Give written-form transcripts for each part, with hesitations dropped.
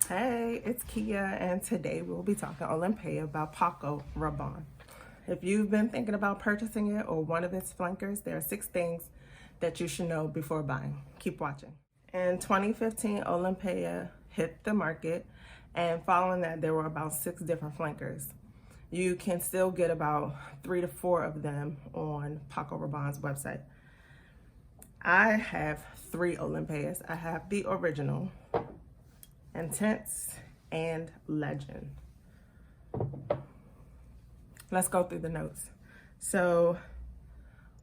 Hey, it's Kia, and today we'll be talking Olympea by Paco Rabbane. If you've been thinking about purchasing it or one of its flankers, there are 6 things that you should know before buying. Keep watching. In 2015, Olympea hit the market, and following that, there were about 6 different flankers. You can still get about 3 to 4 of them on Paco Rabbane's website. I have 3 Olympeas. I have the original, Intense, and Legend. Let's go through the notes. So,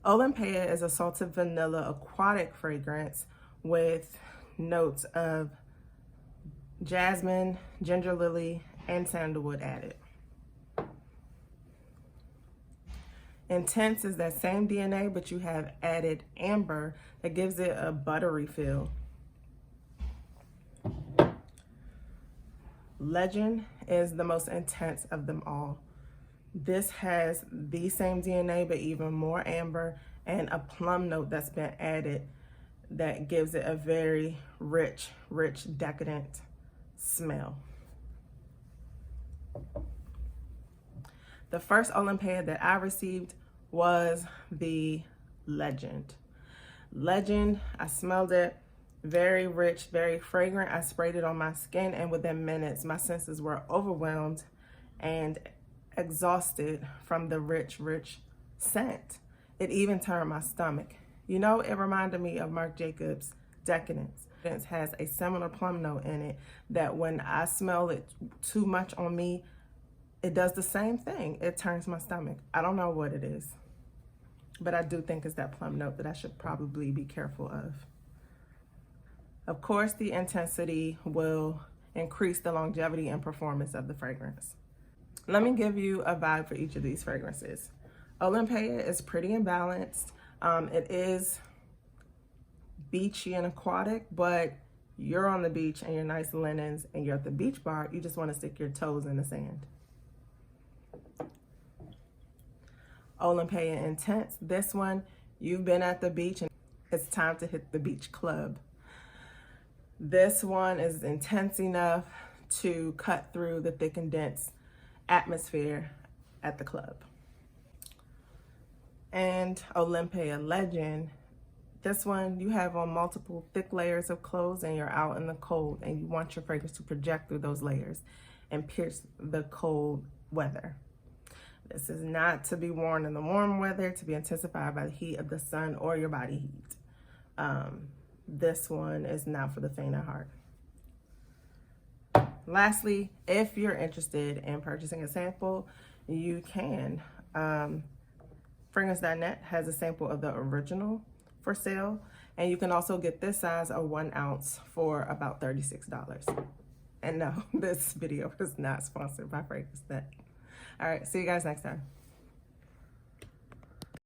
Olympea is a salted vanilla aquatic fragrance with notes of jasmine, ginger lily, and sandalwood added. Intense is that same DNA, but you have added amber that gives it a buttery feel. Legend is the most intense of them all. This has the same DNA, but even more amber and a plum note that's been added that gives it a very rich, decadent smell. The first Olympea that I received was the Legend. Legend, I smelled it. Very rich, very fragrant. I sprayed it on my skin, and within minutes, my senses were overwhelmed and exhausted from the rich scent. It even turned my stomach. You know, it reminded me of Marc Jacobs' Decadence. It has a similar plum note in it that when I smell it too much on me, it does the same thing. It turns my stomach. I don't know what it is, but I do think it's that plum note that I should probably be careful of. Of course, the intensity will increase the longevity and performance of the fragrance. Let me give you a vibe for each of these fragrances. Olympea is pretty and balanced. It is beachy and aquatic, but you're on the beach and you're nice linens and you're at the beach bar. You just want to stick your toes in the sand. Olympea Intense. This one, you've been at the beach and it's time to hit the beach club. This one is intense enough to cut through the thick and dense atmosphere at the club. And Olympea Legend, this one, you have on multiple thick layers of clothes and you're out in the cold and you want your fragrance to project through those layers and pierce the cold weather. This is not to be worn in the warm weather, to be intensified by the heat of the sun or your body heat. This one is not for the faint of heart. Lastly, if you're interested in purchasing a sample, you can. Fragrance.net has a sample of the original for sale, and you can also get this size of 1 ounce for about $36. And no, this video is not sponsored by Fragrance.net. All right, see you guys next time.